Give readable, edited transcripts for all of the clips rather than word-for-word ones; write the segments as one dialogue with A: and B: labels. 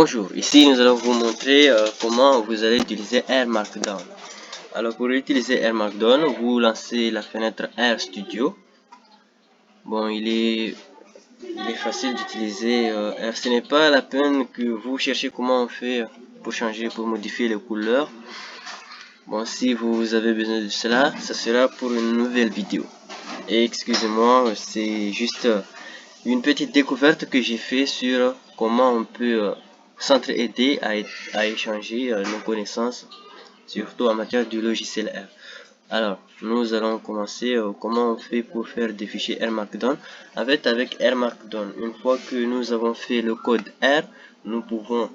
A: Bonjour, ici nous allons vous montrer comment vous allez utiliser Air Markdown. Alors pour utiliser Air Markdown, vous lancez la fenêtre Air Studio. Bon, il est facile d'utiliser Air. Ce n'est pas la peine que vous cherchez comment on fait pour changer, pour modifier les couleurs. Bon, si vous avez besoin de cela, ça sera pour une nouvelle vidéo. Et excusez-moi, c'est juste une petite découverte que j'ai fait sur comment on peut s'entraider à échanger nos connaissances, surtout en matière du logiciel R. Alors, nous allons commencer comment on fait pour faire des fichiers R Markdown. Avec R Markdown, une fois que nous avons fait le code R, nous pouvons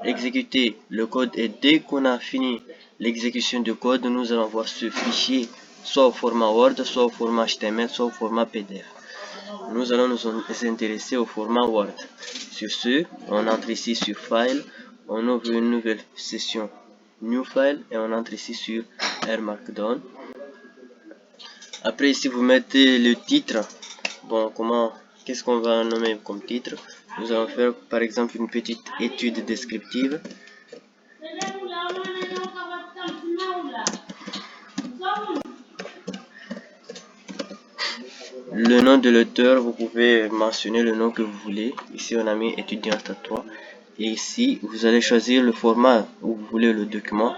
A: exécuter le code et dès qu'on a fini l'exécution du code, nous allons voir ce fichier soit au format Word, soit au format HTML, soit au format PDF. Nous allons nous intéresser au format Word. Sur ce, on entre ici sur File, on ouvre une nouvelle session New File et on entre ici sur R Markdown. Après ici vous mettez le titre. Bon, qu'est-ce qu'on va nommer comme titre? Nous allons faire par exemple une petite étude descriptive. Le nom de l'auteur, vous pouvez mentionner le nom que vous voulez. Ici on a mis étudiant à 3. Et ici vous allez choisir le format où vous voulez le document.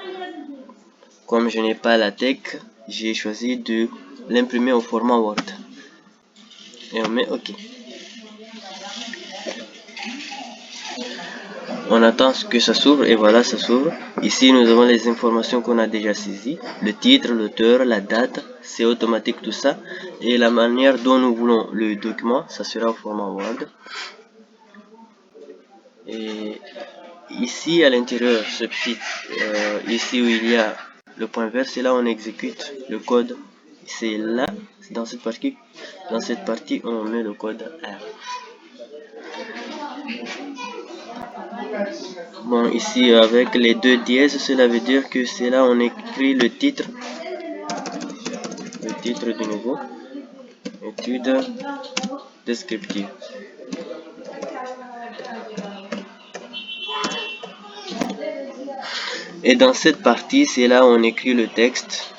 A: Comme je n'ai pas la tech, j'ai choisi de l'imprimer au format Word. Et on met OK. On attend que ça s'ouvre et voilà, ça s'ouvre. Ici, nous avons les informations qu'on a déjà saisies. Le titre, l'auteur, la date, c'est automatique tout ça. Et la manière dont nous voulons le document, ça sera au format Word. Et ici, à l'intérieur, ce petit, ici où il y a le point vert, c'est là où on exécute le code. C'est là, dans cette partie, on met le code R. Bon, ici avec les deux dièses, cela veut dire que c'est là on écrit le titre de nouveau, étude descriptive. Et dans cette partie, c'est là on écrit le texte.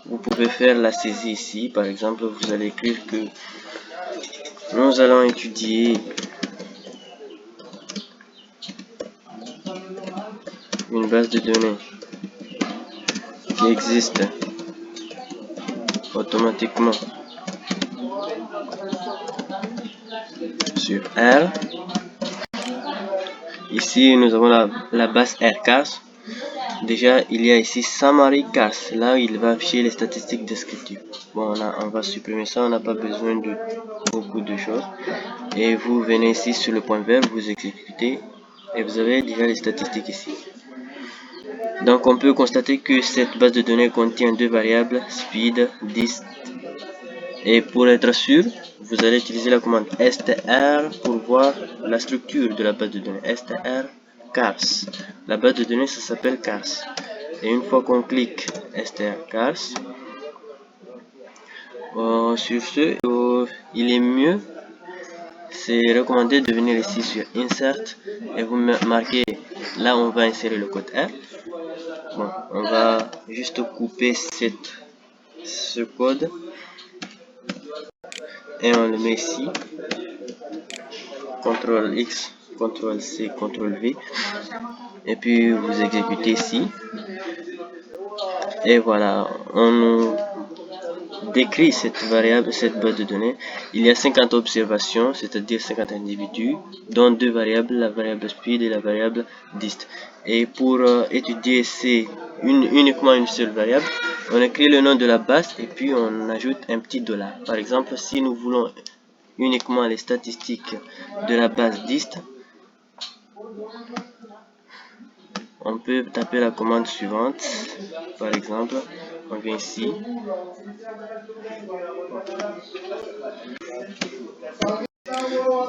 A: Vous pouvez faire la saisie ici, par exemple, vous allez écrire que nous allons étudier une base de données qui existe automatiquement sur R. Ici, nous avons la base RCAS. Déjà, il y a ici Summary Cars. Là, il va afficher les statistiques descriptives. Bon, on va supprimer ça. On n'a pas besoin de beaucoup de choses. Et vous venez ici sur le point vert, vous exécutez. Et vous avez déjà les statistiques ici. Donc, on peut constater que cette base de données contient deux variables, speed, dist. Et pour être sûr, vous allez utiliser la commande str pour voir la structure de la base de données. Str cars. La base de données, ça s'appelle cars. Et une fois qu'on clique str cars, sur ce, il est mieux, c'est recommandé de venir ici sur insert et vous marquez là on va insérer le code R. Bon, on va juste couper ce code et on le met ici. CTRL X, CTRL C, CTRL V. Et puis vous exécutez ici. Et voilà, on décrit cette variable, cette base de données. Il y a 50 observations, c'est-à-dire 50 individus, dont deux variables, la variable speed et la variable dist. Et pour étudier uniquement une seule variable, on écrit le nom de la base et puis on ajoute un petit dollar. Par exemple, si nous voulons uniquement les statistiques de la base dist, on peut taper la commande suivante. Par exemple, on vient ici.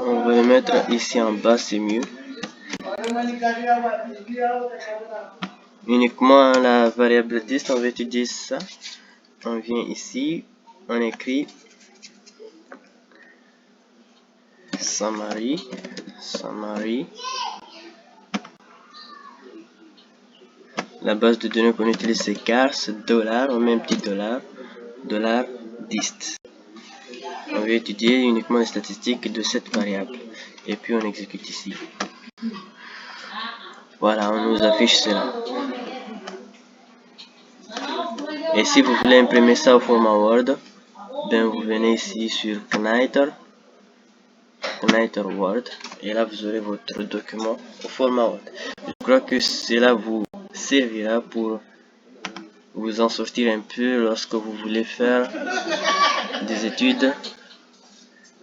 A: On va le mettre ici en bas, c'est mieux. Uniquement la variable dist, on va étudier ça. On vient ici, on écrit summary summary. La base de données qu'on utilise c'est chars, dollar, on met un petit dollar, dist. On va étudier uniquement les statistiques de cette variable. Et puis on exécute ici. Voilà, on nous affiche cela. Et si vous voulez imprimer ça au format Word, ben vous venez ici sur Kniter Word, et là vous aurez votre document au format Word. Je crois que cela vous servira pour vous en sortir un peu lorsque vous voulez faire des études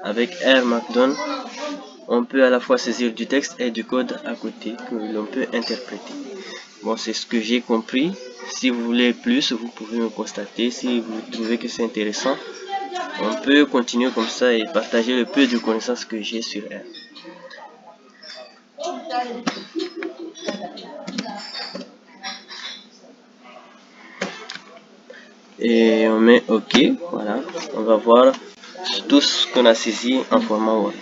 A: avec R Markdown. On peut à la fois saisir du texte et du code à côté que l'on peut interpréter. Bon, c'est ce que j'ai compris. Si vous voulez plus, vous pouvez me constater. Si vous trouvez que c'est intéressant, on peut continuer comme ça et partager le peu de connaissances que j'ai sur R. Et on met OK. Voilà. On va voir tout ce qu'on a saisi en format Word.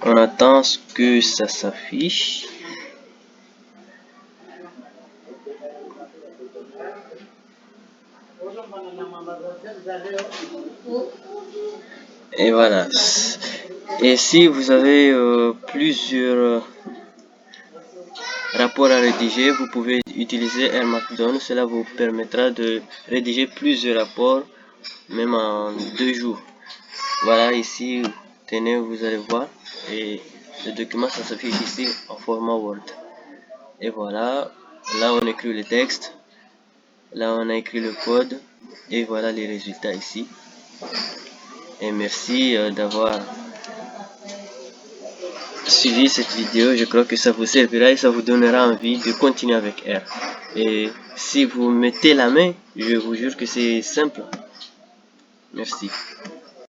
A: On attend ce que ça s'affiche. Et voilà. Et si vous avez plusieurs rapports à rédiger, vous pouvez utiliser R Markdown. Cela vous permettra de rédiger plusieurs rapports, même en 2 jours. Voilà, ici, tenez, vous allez voir. Et le document, ça s'affiche ici en format Word. Et voilà, là on écrit le texte. Là on a écrit le code. Et voilà les résultats ici. Et merci d'avoir suivi cette vidéo. Je crois que ça vous servira et ça vous donnera envie de continuer avec R. Et si vous mettez la main, je vous jure que c'est simple. Merci.